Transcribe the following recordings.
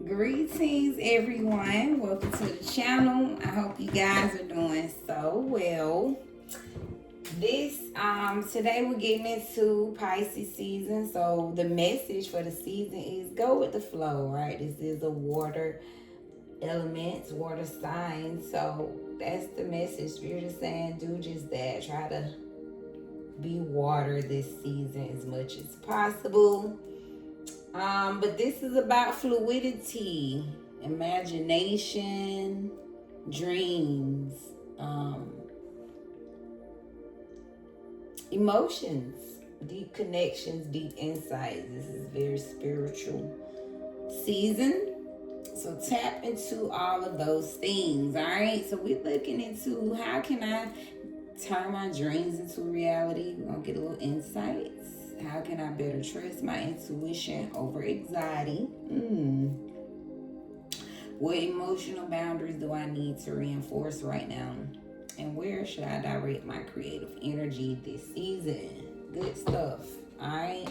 Greetings, everyone. Welcome to the channel. I hope you guys are doing so well. Today we're getting into Pisces season. So the message for the season is go with the flow, right? This is a water elements, water sign. So that's the message. Spirit is saying do just that. Try to be water this season as much as possible. But this is about fluidity, imagination, dreams, emotions, deep connections, deep insights. This is very spiritual season. So tap into all of those things, all right? So we're looking into how can I turn my dreams into reality. We're going to get a little insights. How can I better trust my intuition over anxiety? What emotional boundaries do I need to reinforce right now? And where should I direct my creative energy this season? Good stuff. All right.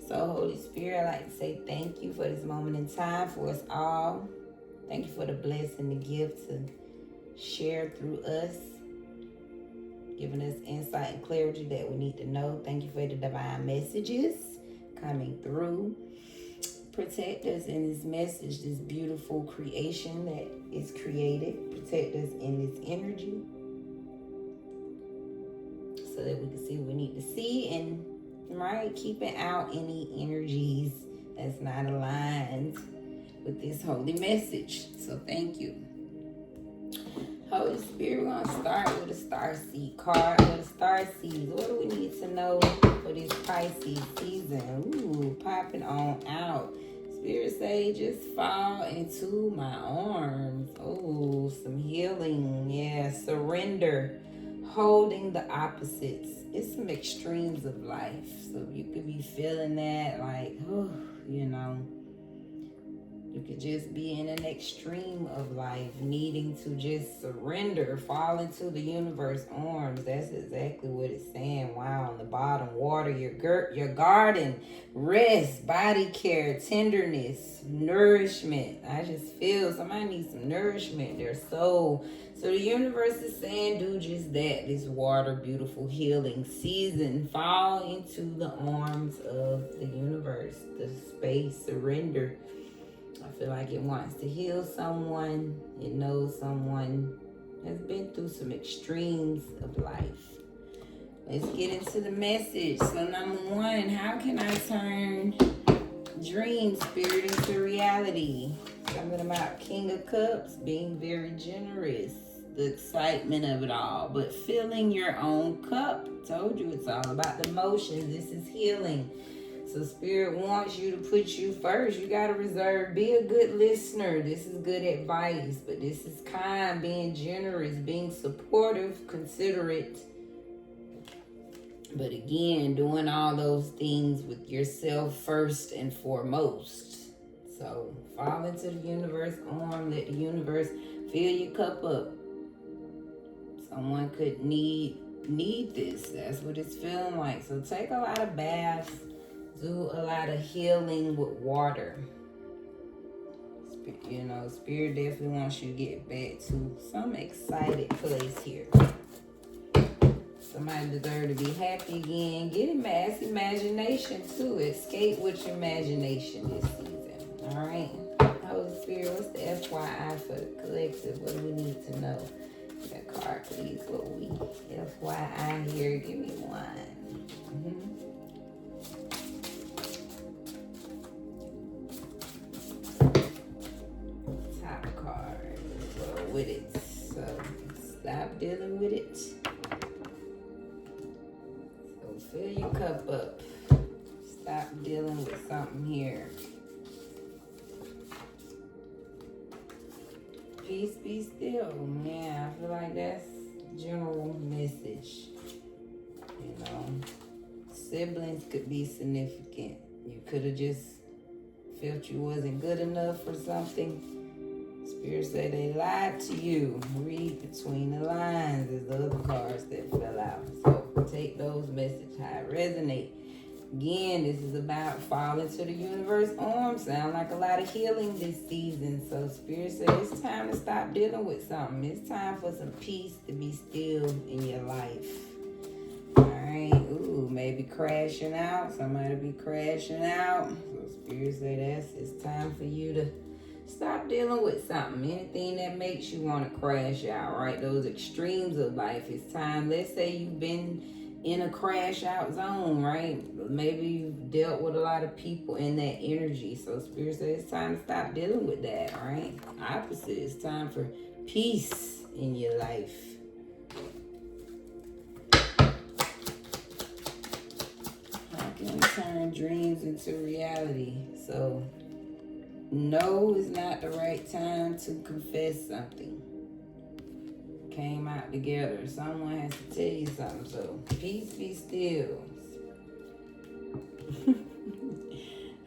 So, Holy Spirit, I'd like to say thank you for this moment in time for us all. Thank you for the blessing, the gift to share through us, giving us insight and clarity that we need to know. Thank you for the divine messages coming through. Protect us in this message, this beautiful creation that is created. Protect us in this energy so that we can see what we need to see, and right, keeping out any energies that's not aligned with this holy message. So thank you. Holy Spirit, we're going to start with a star seed card. What a star seed. What do we need to know for this Pisces season? Ooh, popping on out. Spirit say, just fall into my arms. Oh, some healing. Yeah, surrender. Holding the opposites. It's some extremes of life. So you could be feeling that like, oh, you could just be in an extreme of life, needing to just surrender, fall into the universe arms. That's exactly what it's saying. Wow, on the bottom, water, your garden, rest, body care, tenderness, nourishment. I just feel somebody needs some nourishment, their soul. So the universe is saying, do just that. This water, beautiful healing season. Fall into the arms of the universe, the space, surrender. I feel like it wants to heal someone. It knows someone has been through some extremes of life. Let's get into the message. So number one, how can I turn dream spirit into reality? Something about King of Cups, being very generous, the excitement of it all, but filling your own cup. Told you it's all about the emotions. This is healing. So Spirit wants you to put you first. You got to reserve. Be a good listener. This is good advice, but this is kind, being generous, being supportive, considerate. But again, doing all those things with yourself first and foremost. So fall into the universe arm. Let the universe fill your cup up. Someone could need this. That's what it's feeling like. So take a lot of baths. Do a lot of healing with water. Spirit definitely wants you to get back to some excited place here. Somebody deserves to be happy again. Get mass imagination too. Escape with your imagination this season. All right. Holy Spirit, what's the FYI for the collective? What do we need to know? That card, please. What we FYI here? Give me one. With it. So stop dealing with it. So fill your cup up. Stop dealing with something here. Peace, be still. Yeah, I feel like that's general message. Siblings could be significant. You could have just felt you wasn't good enough for something. Spirit said they lied to you. Read between the lines. There's the other cards that fell out. So take those messages how it resonate. Again, this is about falling to the universe arms. Sound like a lot of healing this season. So Spirit says it's time to stop dealing with something. It's time for some peace to be still in your life. Alright. Ooh, maybe crashing out. Somebody be crashing out. So Spirit say it's time for you to stop dealing with something. Anything that makes you want to crash out, right? Those extremes of life. It's time. Let's say you've been in a crash out zone, right? Maybe you've dealt with a lot of people in that energy. So Spirit says it's time to stop dealing with that, right? Opposite, it's time for peace in your life. How can we turn dreams into reality? So no is not the right time to confess something. Came out together. Someone has to tell you something. So peace be still.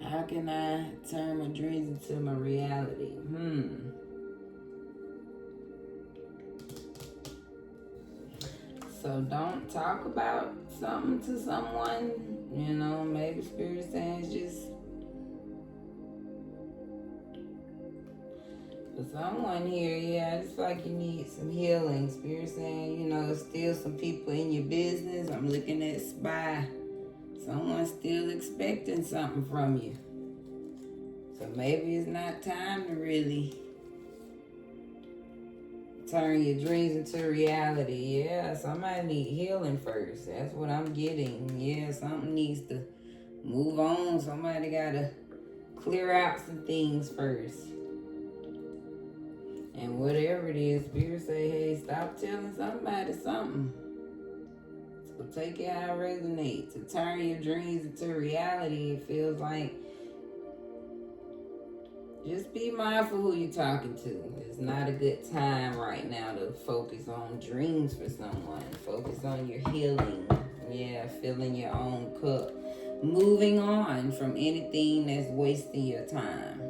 How can I turn my dreams into my reality? So don't talk about something to someone. You know, maybe Spirit saying just for someone here, yeah, it's like you need some healing. Spirit saying, you know, still some people in your business. I'm looking at spy. Someone's still expecting something from you. So maybe it's not time to really turn your dreams into reality. Yeah, somebody need healing first. That's what I'm getting. Yeah, something needs to move on. Somebody gotta clear out some things first. And whatever it is, Spirit say, hey, stop telling somebody something. So take it how it resonates. To turn your dreams into reality, it feels like just be mindful who you're talking to. It's not a good time right now to focus on dreams for someone. Focus on your healing. Yeah, filling your own cup. Moving on from anything that's wasting your time.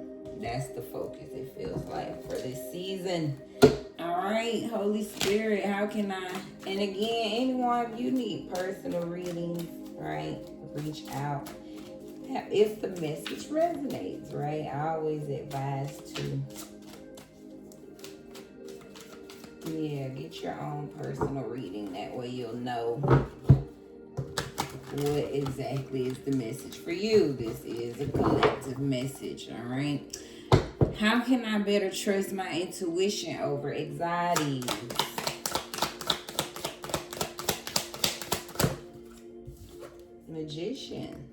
That's the focus, it feels like, for this season. All right, Holy Spirit, how can I? And again, anyone, you need personal readings, right? Reach out. If the message resonates, right? I always advise to, get your own personal reading. That way you'll know what exactly is the message for you. This is a collective message, all right? How can I better trust my intuition over anxiety? Magician.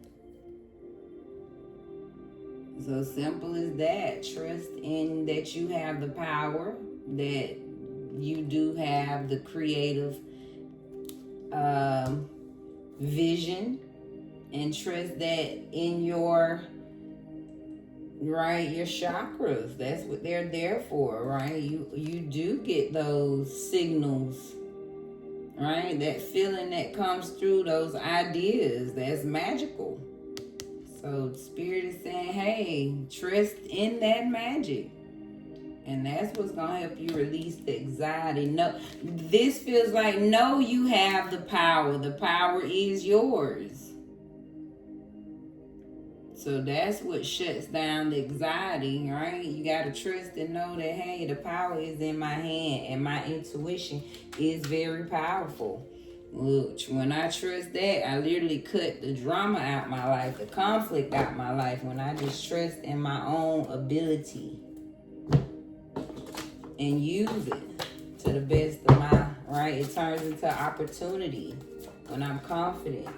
So simple as that. Trust in that you have the power, that you do have the creative vision, and trust that in your chakras, that's what they're there for, right? You do get those signals, right? That feeling that comes through, those ideas, that's magical. So Spirit is saying, hey, trust in that magic. And that's what's going to help you release the anxiety. No, this feels like, no, you have the power. The power is yours. So that's what shuts down the anxiety, right? You got to trust and know that, hey, the power is in my hand and my intuition is very powerful. Which, when I trust that, I literally cut the drama out my life, the conflict out my life, when I just trust in my own ability and use it to the best of my, right? It turns into opportunity when I'm confident.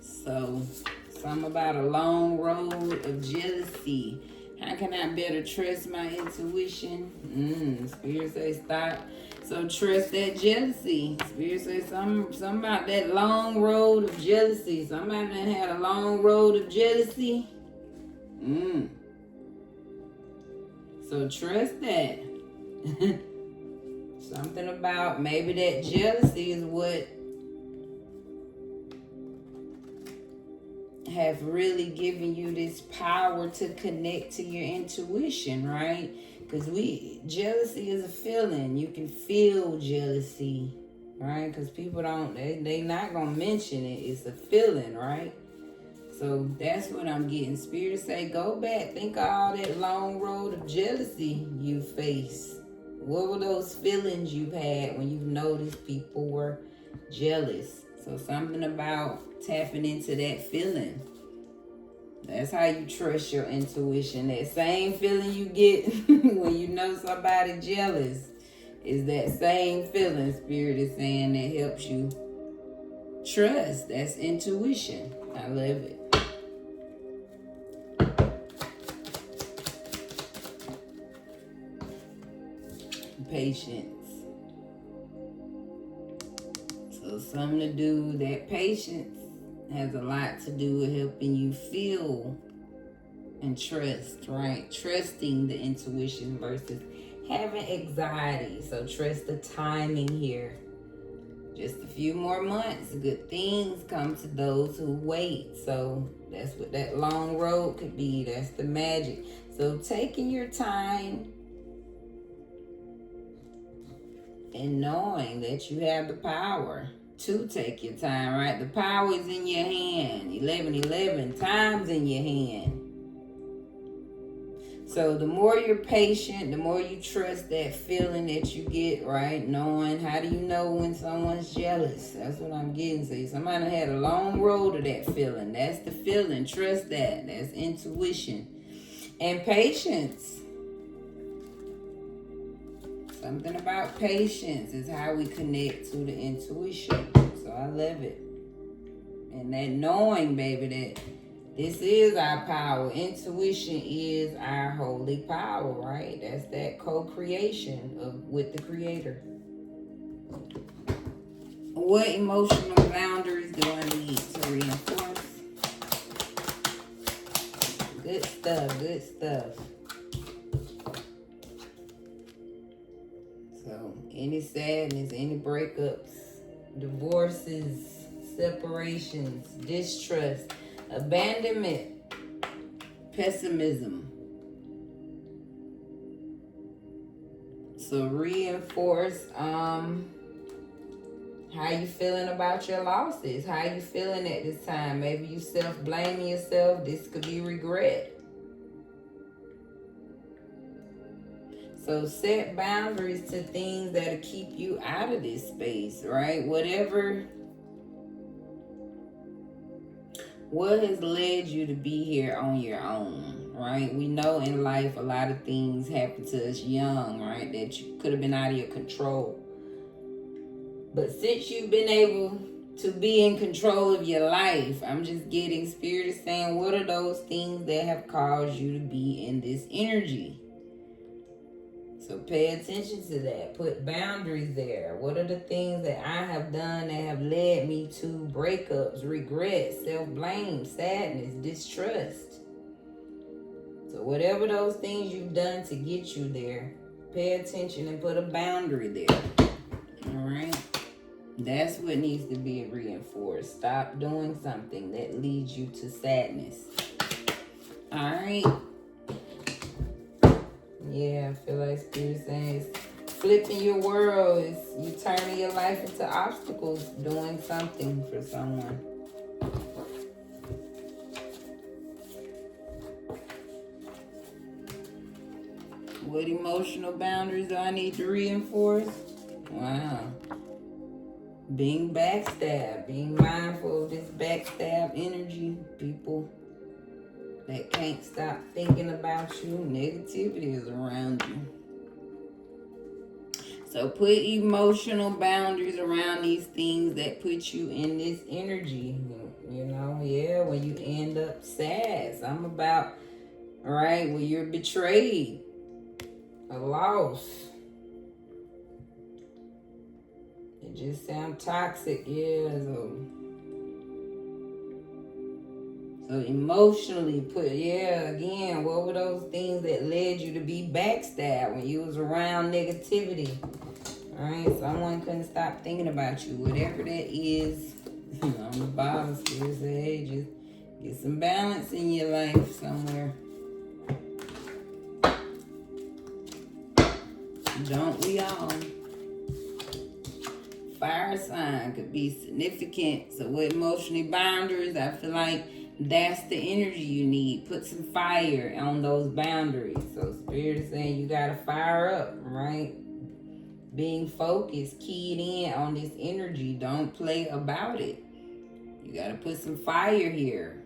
So, something about a long road of jealousy. How can I better trust my intuition? Spirit says stop. So trust that jealousy. Spirit says something about that long road of jealousy. Somebody that had a long road of jealousy. So trust that. Something about maybe that jealousy is what have really given you this power to connect to your intuition, right? Because jealousy is a feeling. You can feel jealousy. right? Because people don't, they not going to mention it. It's a feeling, right? So that's what I'm getting. Spirit say, go back. Think of all that long road of jealousy you faced. What were those feelings you've had when you noticed people were jealous? So something about tapping into that feeling. That's how you trust your intuition. That same feeling you get when you know somebody jealous is that same feeling, Spirit is saying, that helps you trust. That's intuition. I love it. Patience. So something to do, that patience has a lot to do with helping you feel and trust, right? Trusting the intuition versus having anxiety. So trust the timing here. Just a few more months, good things come to those who wait. So that's what that long road could be. That's the magic. So taking your time and knowing that you have the power to take your time, right? The power is in your hand. 11:11, time's in your hand. So the more you're patient, the more you trust that feeling that you get, right? Knowing, how do you know when someone's jealous? That's what I'm getting. So somebody had a long road to that feeling. That's the feeling. Trust that. That's intuition. And patience. Something about patience is how we connect to the intuition. So I love it. And that knowing, baby, that this is our power. Intuition is our holy power, right? That's that co-creation with the Creator. What emotional boundaries do I need to reinforce? Good stuff, good stuff. So, any sadness, any breakups, divorces, separations, distrust, abandonment, pessimism. So reinforce how you feeling about your losses. How you feeling at this time. Maybe you self-blaming yourself. This could be regret. So set boundaries to things that'll keep you out of this space, right? What has led you to be here on your own, right? We know in life a lot of things happen to us young, right? That you could have been out of your control. But since you've been able to be in control of your life, I'm just getting, Spirit is saying, what are those things that have caused you to be in this energy? So pay attention to that. Put boundaries there. What are the things that I have done that have led me to breakups, regret, self-blame, sadness, distrust? So whatever those things you've done to get you there, pay attention and put a boundary there. All right? That's what needs to be reinforced. Stop doing something that leads you to sadness. All right? Yeah, I feel like Spirit saying it's flipping your world. It's you turning your life into obstacles, doing something for someone. What emotional boundaries do I need to reinforce? Wow. Being backstabbed. Being mindful of this backstab energy. People that can't stop thinking about you. Negativity is around you. So put emotional boundaries around these things that put you in this energy. You know, yeah, when you end up sad. Something about, right, when you're betrayed. A loss. It just sounds toxic, yeah. So emotionally again, what were those things that led you to be backstabbed when you was around negativity? All right, someone couldn't stop thinking about you. Whatever that is, on the bottom, Spirit said, hey, just get some balance in your life somewhere. Don't we all? Fire fire sign could be significant. So with emotional boundaries, I feel like that's the energy you need. Put some fire on those boundaries. So Spirit is saying you gotta fire up, right? Being focused, keyed in on this energy. Don't play about it. You gotta put some fire here.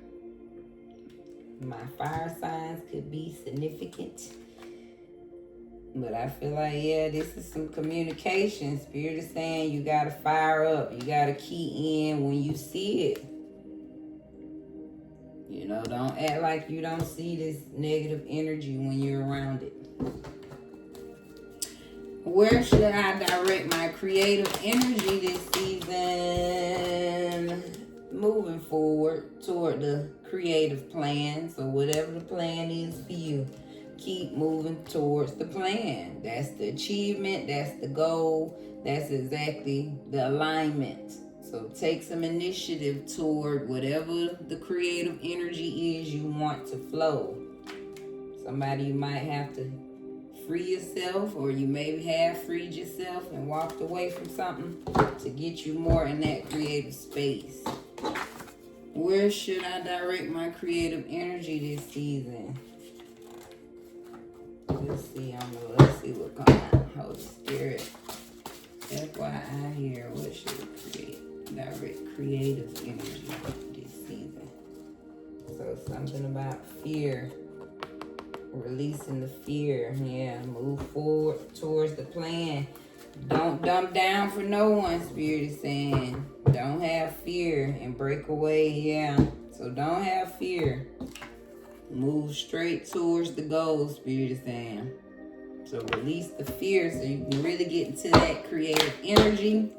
My fire signs could be significant. But I feel like, yeah, this is some communication. Spirit is saying you gotta fire up. You gotta key in when you see it. You know, don't act like you don't see this negative energy when you're around it. Where should I direct my creative energy this season? Moving forward toward the creative plan. So whatever the plan is for you, keep moving towards the plan. That's the achievement. That's the goal. That's exactly the alignment. So take some initiative toward whatever the creative energy is you want to flow. Somebody, you might have to free yourself, or you maybe have freed yourself and walked away from something to get you more in that creative space. Where should I direct my creative energy this season? Let's see what comes out. Holy Spirit. FYI here, what should we direct creative energy this season? So something about fear. Releasing the fear. Yeah, move forward towards the plan. Don't dumb down for no one, Spirit is saying. Don't have fear and break away. Yeah, so don't have fear. Move straight towards the goal, Spirit is saying. So release the fear so you can really get into that creative energy.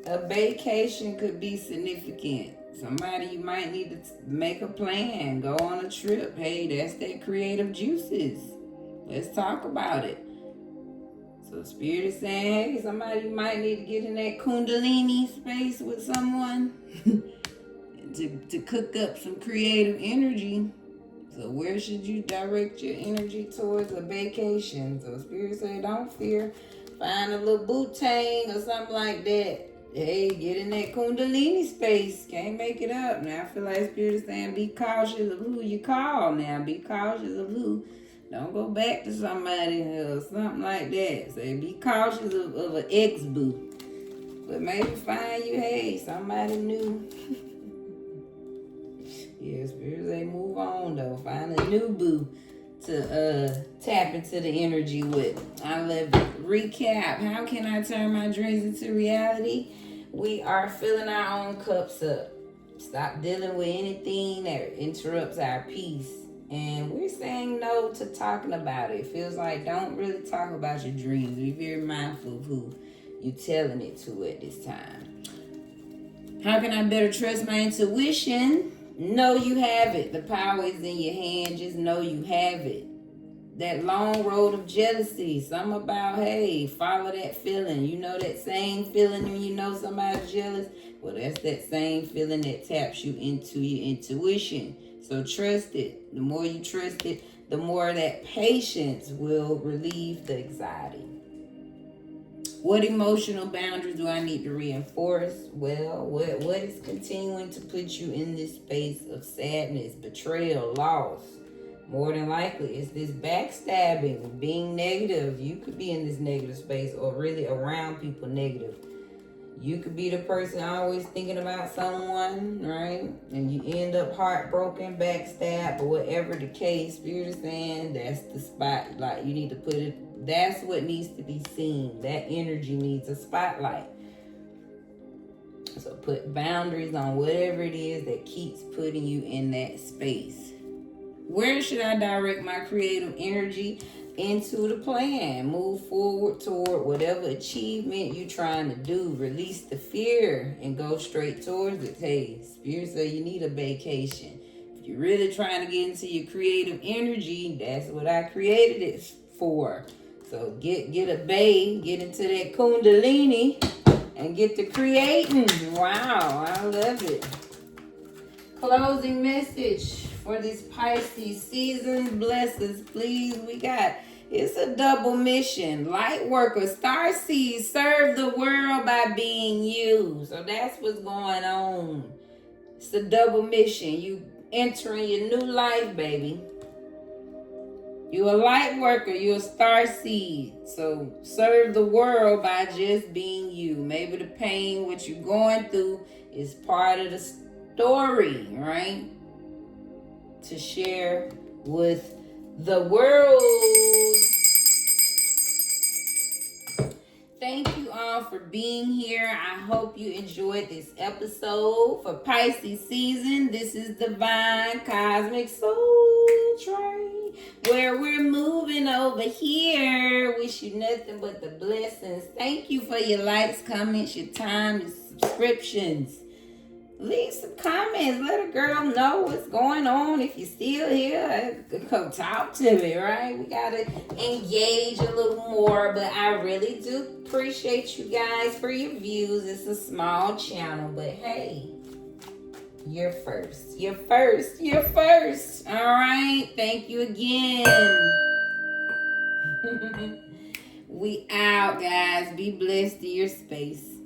A vacation could be significant. Somebody, you might need to make a plan. Go on a trip. Hey, that's that creative juices. Let's talk about it. So Spirit is saying, hey, somebody, you might need to get in that Kundalini space with someone to cook up some creative energy. So where should you direct your energy towards? A vacation. So Spirit say, don't fear. Find a little butane or something like that. Hey, get in that Kundalini space. Can't make it up. Now I feel like Spirit is saying, be cautious of who you call now. Be cautious of who. Don't go back to somebody or something like that. Say, be cautious of an ex-boo. But maybe find you, hey, somebody new. Yeah, Spirit say move on though. Find a new boo to tap into the energy with. I love it. Recap. How can I turn my dreams into reality? We are filling our own cups up. Stop dealing with anything that interrupts our peace. And we're saying no to talking about it. It feels like don't really talk about your dreams. Be very mindful of who you're telling it to at this time. How can I better trust my intuition? Know you have it. The power is in your hand. Just know you have it. That long road of jealousy. Something about, hey, follow that feeling. You know that same feeling when you know somebody's jealous? Well, that's that same feeling that taps you into your intuition. So trust it. The more you trust it, the more that patience will relieve the anxiety. What emotional boundaries do I need to reinforce? Well, what is continuing to put you in this space of sadness, betrayal, loss? More than likely, it's this backstabbing, being negative. You could be in this negative space or really around people negative. You could be the person always thinking about someone, right? And you end up heartbroken, backstabbed, or whatever the case. Spirit is saying that's the spotlight. You need to put it, that's what needs to be seen. That energy needs a spotlight. So put boundaries on whatever it is that keeps putting you in that space. Where should I direct my creative energy? Into the plan. Move forward toward whatever achievement you're trying to do. Release the fear and go straight towards it. Hey, Spirit say you need a vacation. If you're really trying to get into your creative energy, that's what I created it for. So get a bay, get into that Kundalini, and get to creating. Wow, I love it. Closing message for this Pisces season. Blessings, please. We got It's a double mission. Light worker, star seeds, serve the world by being you. So that's what's going on. It's a double mission. You entering your new life, baby. You're a light worker. You're a star seed. So serve the world by just being you. Maybe the pain, what you're going through, is part of the story, right? To share with the world. Thank you all for being here. I hope you enjoyed this episode for Pisces season. This is Divine Cosmic Soul Train, where we're moving over here. Wish you nothing but the blessings. Thank you for your likes, comments, your time, your subscriptions. Leave some comments. Let a girl know what's going on. If you're still here, come talk to me, right? We got to engage a little more. But I really do appreciate you guys for your views. It's a small channel. But hey, you're first. You're first. You're first. All right. Thank you again. We out, guys. Be blessed in your space.